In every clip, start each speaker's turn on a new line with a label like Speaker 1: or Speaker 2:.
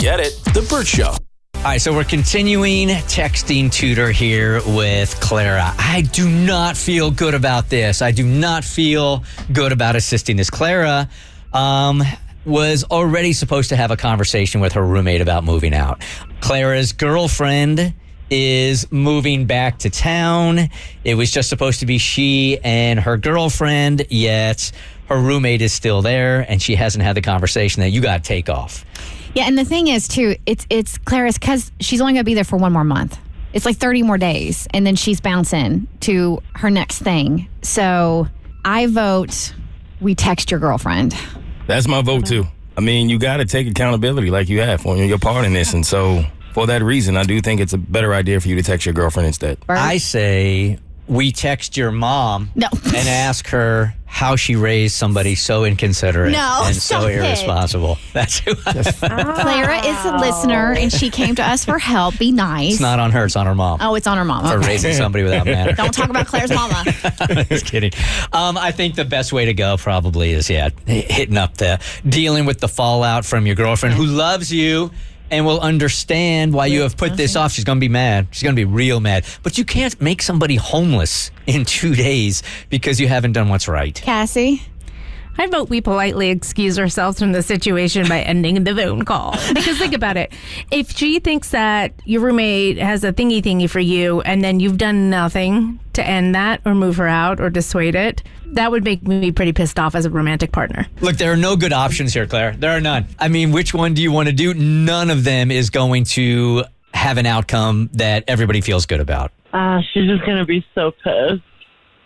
Speaker 1: Get it? The Bert Show.
Speaker 2: All right, so we're continuing texting tutor here with Clara. I do not feel good about this. I do not feel good about assisting this. Clara was already supposed to have a conversation with her roommate about moving out. Clara's girlfriend is moving back to town. It was just supposed to be she and her girlfriend, yet her roommate is still there, and she hasn't had the conversation that you got to take off.
Speaker 3: Yeah, and the thing is, too, it's Clara's because she's only going to be there for 1 more month. It's like 30 more days, and then she's bouncing to her next thing. So I vote we text your girlfriend.
Speaker 4: That's my vote, too. I mean, you got to take accountability like you have for your part in this. And so for that reason, I do think it's a better idea for you to text your girlfriend instead.
Speaker 3: Bert?
Speaker 2: I say we text your mom and ask her how she raised somebody so inconsiderate and so irresponsible. That's who
Speaker 3: Clara is a listener, and she came to us for help. Be nice.
Speaker 2: It's not on her, it's on her mom.
Speaker 3: Oh, it's on her mom.
Speaker 2: For raising somebody without manners.
Speaker 3: Don't talk about Clara's mama.
Speaker 2: Just kidding. I think the best way to go probably is, hitting up dealing with the fallout from your girlfriend who loves you and will understand why you have put this off. She's going to be mad. She's going to be real mad. But you can't make somebody homeless in 2 days because you haven't done what's right.
Speaker 3: Cassie?
Speaker 5: I vote we politely excuse ourselves from the situation by ending the phone call. Because think about it. If she thinks that your roommate has a thingy for you and then you've done nothing to end that or move her out or dissuade it, that would make me pretty pissed off as a romantic partner.
Speaker 2: Look, there are no good options here, Claire. There are none. I mean, which one do you want to do? None of them is going to have an outcome that everybody feels good about.
Speaker 6: She's just going to be so pissed.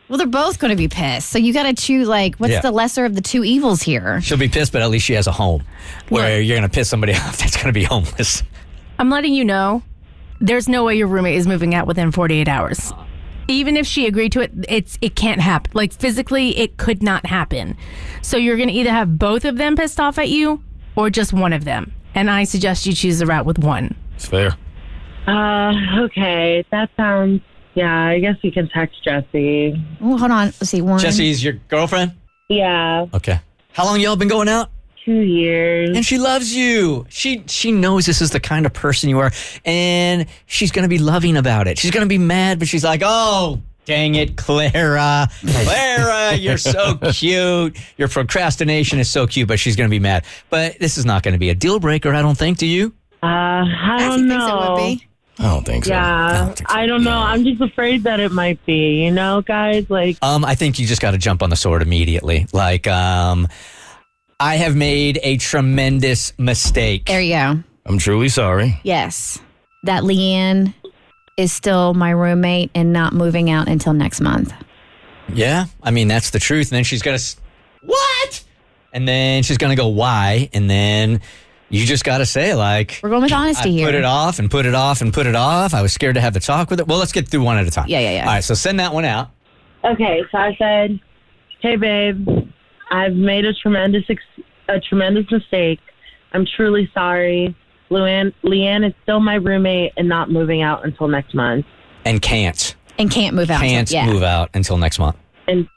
Speaker 3: Well, they're both going to be pissed. So you got to choose, what's the lesser of the two evils here?
Speaker 2: She'll be pissed, but at least she has a home where you're going to piss somebody off that's going to be homeless.
Speaker 5: I'm letting you know, there's no way your roommate is moving out within 48 hours. Even if she agreed to it, it can't happen. Like, physically, it could not happen. So you're going to either have both of them pissed off at you or just one of them. And I suggest you choose the route with one.
Speaker 4: It's fair.
Speaker 6: Okay. That sounds... Yeah, I guess you can text Jessie.
Speaker 3: Oh, hold on. Let's see. One.
Speaker 2: Jessie's your girlfriend?
Speaker 6: Yeah.
Speaker 2: Okay. How long y'all been going out?
Speaker 6: 2 years.
Speaker 2: And she loves you. She knows this is the kind of person you are, and she's going to be loving about it. She's going to be mad, but she's like, oh, dang it, Clara. Clara, you're so cute. Your procrastination is so cute, but she's going to be mad. But this is not going to be a deal breaker, I don't think, to you?
Speaker 6: I don't know.
Speaker 3: Thinks it would be.
Speaker 4: I don't think so.
Speaker 6: Yeah, I don't know. I'm just afraid that it might be, guys,
Speaker 2: I think you just got to jump on the sword immediately. I have made a tremendous mistake.
Speaker 3: There you go.
Speaker 4: I'm truly sorry.
Speaker 3: Yes. That Leanne is still my roommate and not moving out until next month.
Speaker 2: Yeah, I mean, that's the truth. And then she's going to, what? And then she's going to go, why? And then you just got to say, we're
Speaker 3: going with honesty here.
Speaker 2: Put it off and put it off and put it off. I was scared to have the talk with it. Well, let's get through one at a time.
Speaker 3: Yeah.
Speaker 2: All right, so send that one out.
Speaker 6: Okay, so I said, hey, babe, I've made a tremendous mistake. I'm truly sorry. Leanne is still my roommate and not moving out until next month.
Speaker 2: And can't.
Speaker 3: And can't move out.
Speaker 2: Can't move out until next month.
Speaker 6: And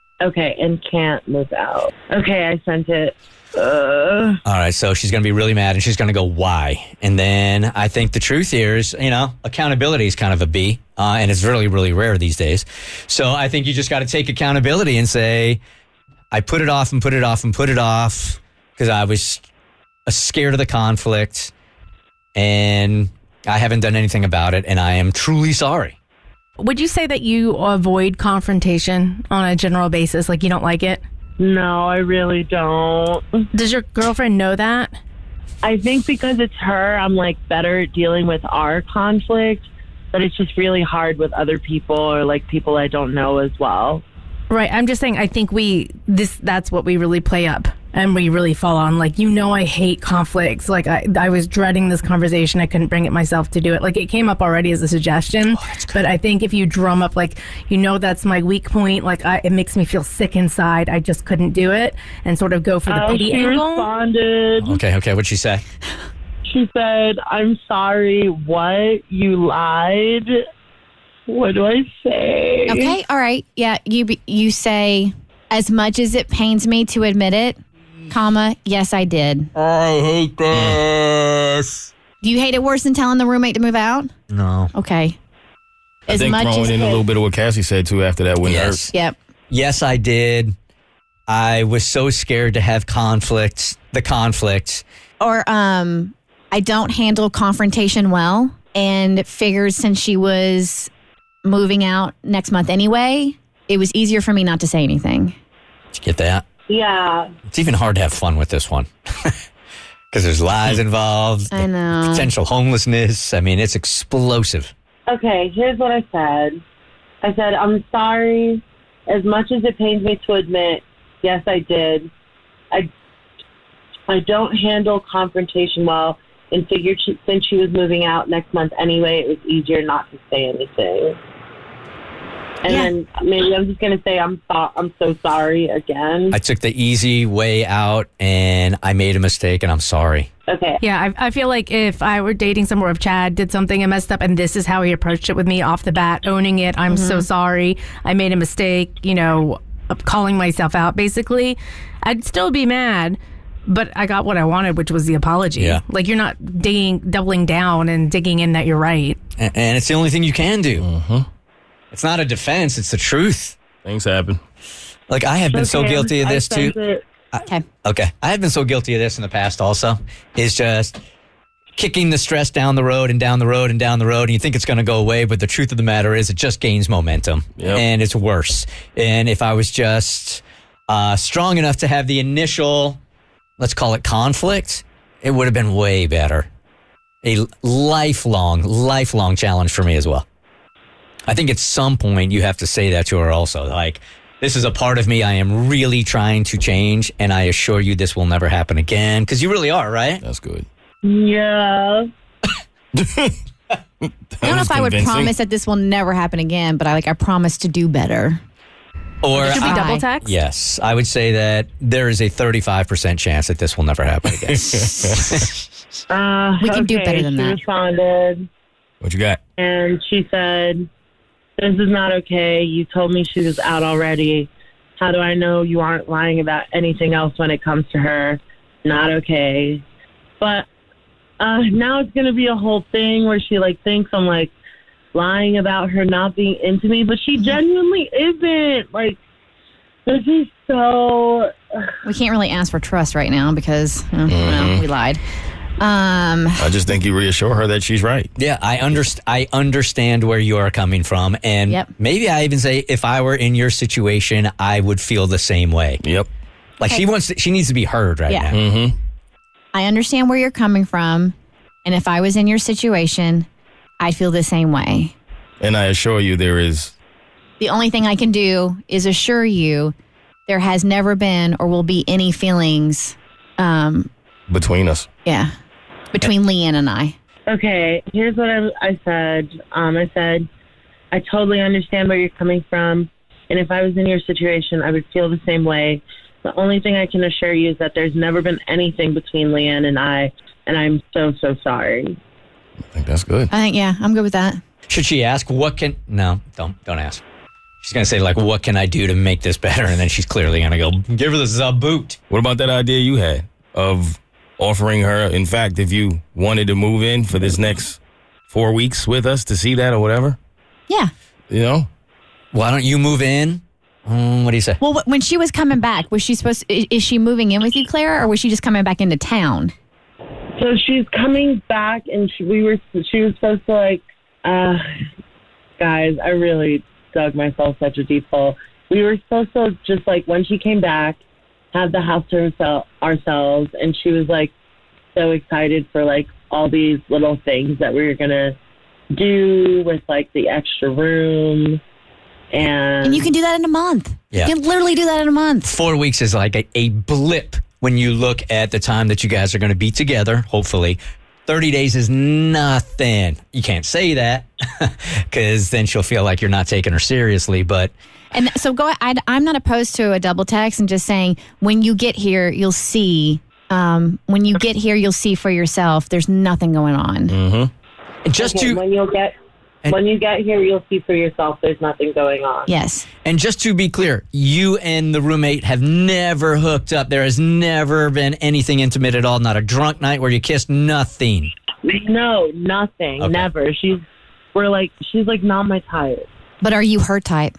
Speaker 6: can't move out. Okay, I sent it.
Speaker 2: All right, so she's going to be really mad, and she's going to go, why? And then I think the truth here is, accountability is kind of a B, and it's really, really rare these days. So I think you just got to take accountability and say, I put it off and put it off and put it off because I was scared of the conflict, and I haven't done anything about it, and I am truly sorry.
Speaker 5: Would you say that you avoid confrontation on a general basis? Like, you don't like it?
Speaker 6: No, I really don't.
Speaker 5: Does your girlfriend know that?
Speaker 6: I think because it's her, I'm better at dealing with our conflict, but it's just really hard with other people or people I don't know as well.
Speaker 5: Right. I'm just saying, I think that's what we really play up and we really fall on. I hate conflicts. I was dreading this conversation. I couldn't bring it myself to do it. It came up already as a suggestion, but I think if you drum up, that's my weak point. It makes me feel sick inside. I just couldn't do it and sort of go for the pity angle.
Speaker 6: Responded.
Speaker 2: Okay. What'd she say?
Speaker 6: She said, I'm sorry. What? You lied? What do I say?
Speaker 3: Okay, all right. Yeah, you say, as much as it pains me to admit it, comma, yes, I did.
Speaker 2: I hate this.
Speaker 3: Do you hate it worse than telling the roommate to move out?
Speaker 2: No.
Speaker 3: Okay.
Speaker 4: I think throwing in a little bit of what Cassie said too after that wouldn't hurt.
Speaker 3: Yep.
Speaker 2: Yes, I did. I was so scared to have the conflicts.
Speaker 3: Or I don't handle confrontation well, and figured since she was moving out next month anyway, it was easier for me not to say anything.
Speaker 2: Did you get that?
Speaker 6: Yeah.
Speaker 2: It's even hard to have fun with this one. Because there's lies involved.
Speaker 3: I know.
Speaker 2: Potential homelessness. I mean, it's explosive.
Speaker 6: Okay, here's what I said. I said, I'm sorry. As much as it pains me to admit, yes, I did. I don't handle confrontation well, and figured since she was moving out next month anyway, it was easier not to say anything. And then maybe I'm just going to say I'm so sorry again.
Speaker 2: I took the easy way out, and I made a mistake, and I'm sorry.
Speaker 6: Okay.
Speaker 5: Yeah, I feel like if I were dating someone, if Chad did something and messed up, and this is how he approached it with me off the bat, owning it, I'm so sorry, I made a mistake, calling myself out, basically, I'd still be mad, but I got what I wanted, which was the apology.
Speaker 2: Yeah.
Speaker 5: Like, you're not doubling down and digging in that you're right.
Speaker 2: And it's the only thing you can do.
Speaker 4: Mm-hmm.
Speaker 2: It's not a defense, it's the truth.
Speaker 4: Things happen.
Speaker 2: Like, I have been so
Speaker 6: Okay,
Speaker 2: guilty of
Speaker 6: I
Speaker 2: this, too.
Speaker 6: sent it.
Speaker 3: Okay.
Speaker 2: I have been so guilty of this in the past also, is just kicking the stress down the road and down the road and down the road, and you think it's going to go away, but the truth of the matter is it just gains momentum, and it's worse. And if I was just strong enough to have the initial, let's call it conflict, it would have been way better. A lifelong challenge for me as well. I think at some point you have to say that to her also, like, this is a part of me I am really trying to change, and I assure you this will never happen again. Because you really are, right?
Speaker 4: That's good.
Speaker 6: Yeah.
Speaker 3: I don't know if I would promise that this will never happen again, but I promise to do better.
Speaker 2: Or
Speaker 5: Should we double text?
Speaker 2: Yes, I would say that there is a 35% chance that this will never happen again.
Speaker 3: We can do better than
Speaker 6: she
Speaker 3: that.
Speaker 6: Responded,
Speaker 4: What you got?
Speaker 6: and she said, "This is not okay. You told me she was out already. How do I know you aren't lying about anything else when it comes to her? Not okay." But now it's going to be a whole thing where she thinks I'm lying about her not being into me, but she genuinely isn't. This is so...
Speaker 3: We can't really ask for trust right now because we lied.
Speaker 4: I just think you reassure her that she's right.
Speaker 2: Yeah, I understand where you are coming from, and maybe I even say if I were in your situation, I would feel the same way.
Speaker 4: Yep.
Speaker 2: She needs to be heard right now.
Speaker 4: Mm-hmm.
Speaker 3: I understand where you're coming from, and if I was in your situation, I'd feel the same way.
Speaker 4: And I assure you there is...
Speaker 3: The only thing I can do is assure you there has never been or will be any feelings
Speaker 4: between us.
Speaker 3: Yeah. Between Leanne and I.
Speaker 6: Okay, here's what I said. I said, I totally understand where you're coming from, and if I was in your situation, I would feel the same way. The only thing I can assure you is that there's never been anything between Leanne and I, and I'm so, so sorry.
Speaker 4: I think that's good.
Speaker 3: I'm good with that.
Speaker 2: Should she ask, no, don't ask. She's going to say, what can I do to make this better? And then she's clearly going to go, give her the boot.
Speaker 4: What about that idea you had of offering her, in fact, if you wanted to move in for this next 4 weeks with us to see that or whatever?
Speaker 3: Yeah.
Speaker 2: Why don't you move in? What do you say?
Speaker 3: Well, when she was coming back, was she is she moving in with you, Clara, or was she just coming back into town?
Speaker 6: So she's coming back, and she was supposed to guys, I really dug myself such a deep hole. We were supposed to just when she came back, have the house to ourselves, and she was so excited for all these little things that we were gonna do with the extra room, and
Speaker 3: you can do that in a month.
Speaker 2: Yeah.
Speaker 3: You can literally do that in a month.
Speaker 2: 4 weeks is a blip when you look at the time that you guys are going to be together, hopefully. 30 days is nothing. You can't say that because then she'll feel like you're not taking her seriously, but...
Speaker 3: And so I'm not opposed to a double text and just saying, when you get here, you'll see. When you get here, you'll see for yourself. There's nothing going on.
Speaker 2: Mm-hmm. And
Speaker 6: when you get here, you'll see for yourself there's nothing going on.
Speaker 3: Yes.
Speaker 2: And just to be clear, you and the roommate have never hooked up. There has never been anything intimate at all. Not a drunk night where you kissed. Nothing.
Speaker 6: No, nothing.
Speaker 2: Okay.
Speaker 6: Never. She's like not my type.
Speaker 3: But are you her type?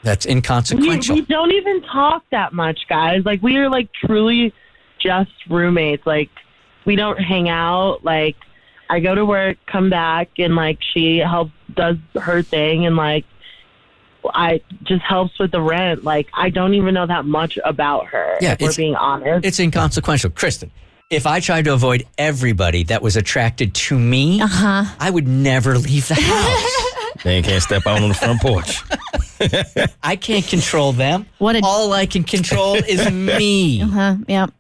Speaker 2: That's
Speaker 6: We
Speaker 2: inconsequential.
Speaker 6: don't even talk that much, guys. Like, we are like truly just roommates. Like, we don't hang out. Like, I go to work, come back, and like she does her thing, and like I just helps with the rent. Like, I don't even know that much about her.
Speaker 2: Yeah,
Speaker 6: if we're being honest.
Speaker 2: It's inconsequential. Kristen, if I tried to avoid everybody that was attracted to me, I would never leave the house.
Speaker 4: They can't step out on the front porch.
Speaker 2: I can't control them.
Speaker 3: What a-
Speaker 2: All I can control is me.
Speaker 3: Yep.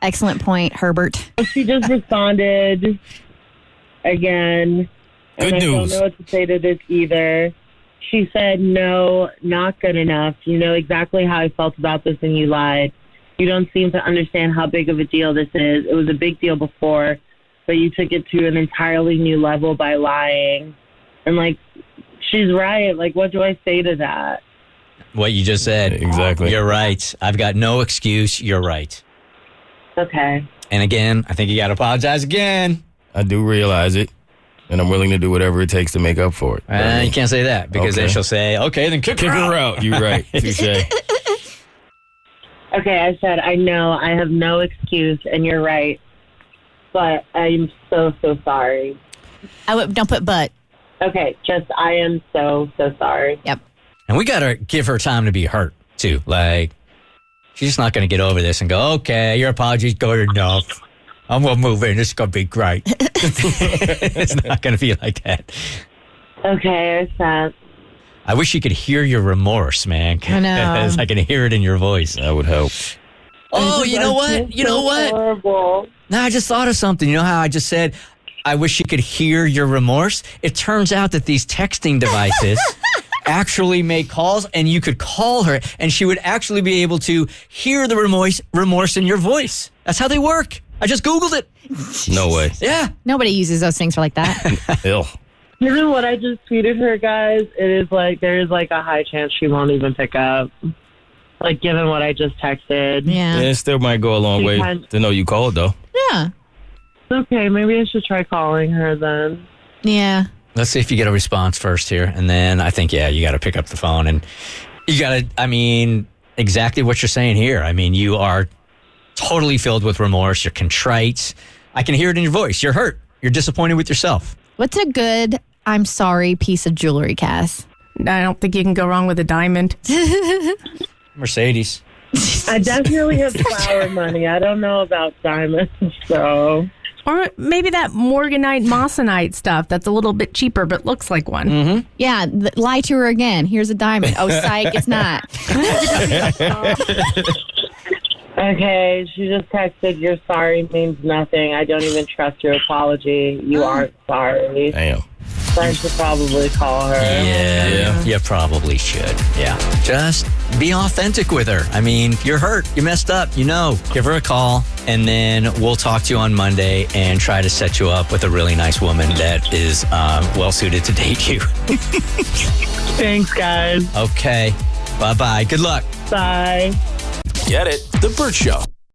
Speaker 3: Excellent point, Herbert.
Speaker 6: She just responded again.
Speaker 4: Good
Speaker 6: and I
Speaker 4: news.
Speaker 6: don't know what to say to this either. She said, no, not good enough. You know exactly how I felt about this and you lied. You don't seem to understand how big of a deal this is. It was a big deal before, but you took it to an entirely new level by lying. And, like, she's right. Like, what do I say to that?
Speaker 2: What you just said.
Speaker 4: Exactly.
Speaker 2: You're right. I've got no excuse. You're right.
Speaker 6: Okay.
Speaker 2: And again, I think you got to apologize again.
Speaker 4: I do realize it, and I'm willing to do whatever it takes to make up for it.
Speaker 2: You can't say that because then
Speaker 4: Okay.
Speaker 2: she'll say, okay, then kick
Speaker 4: Kick
Speaker 2: her out.
Speaker 4: her out. You're right. Touche.
Speaker 6: Okay, I said, I know I have no excuse, and you're right. But I'm so, so sorry.
Speaker 3: Don't put but.
Speaker 6: Okay, just I am so, so sorry.
Speaker 3: Yep.
Speaker 2: And we got to give her time to be hurt, too. Like, she's just not going to get over this and go, okay, your apology's good enough. I'm going to move in. This is going to be great. It's not going to be like that.
Speaker 6: Okay, I said.
Speaker 2: I wish you could hear your remorse, man.
Speaker 3: I know.
Speaker 2: 'Cause I can hear it in your voice.
Speaker 4: That would help.
Speaker 2: Oh, you know what? You know what?
Speaker 6: Horrible.
Speaker 2: No, I just thought of something. You know how I just said, I wish you could hear your remorse? It turns out that these texting devices actually make calls, and you could call her, and she would actually be able to hear the remorse in your voice. That's how they work. I just Googled it.
Speaker 4: No way.
Speaker 2: Yeah.
Speaker 3: Nobody uses those things for like that.
Speaker 4: Ill.
Speaker 6: Given what I just tweeted her, guys, there is like a high chance she won't even pick up. Like, given what I just texted.
Speaker 3: Yeah.
Speaker 4: It still might go a long way to know you called, though.
Speaker 3: Yeah.
Speaker 6: Okay, maybe I should try calling her then.
Speaker 3: Yeah.
Speaker 2: Let's see if you get a response first here. And then I think, you got to pick up the phone. And you got to, exactly what you're saying here. You are totally filled with remorse. You're contrite. I can hear it in your voice. You're hurt. You're disappointed with yourself.
Speaker 3: What's a good I'm sorry piece of jewelry, Cass?
Speaker 5: I don't think you can go wrong with a diamond.
Speaker 2: Mercedes.
Speaker 6: I definitely have flower money. I don't know about diamonds, so.
Speaker 5: Or maybe that morganite, moissanite stuff that's a little bit cheaper but looks like one.
Speaker 3: Yeah. Lie to her again. Here's a diamond. Oh, psych, it's not.
Speaker 6: Okay, she just texted, you're sorry means nothing. I don't even trust your apology. You aren't sorry.
Speaker 4: Damn.
Speaker 6: So I should probably call her.
Speaker 2: Yeah, you probably should. Yeah. Just be authentic with her. You're hurt. You messed up. Give her a call, and then we'll talk to you on Monday and try to set you up with a really nice woman that is well suited to date you.
Speaker 6: Thanks, guys.
Speaker 2: Okay. Bye-bye. Good luck.
Speaker 6: Bye.
Speaker 1: Get it? The Bert Show.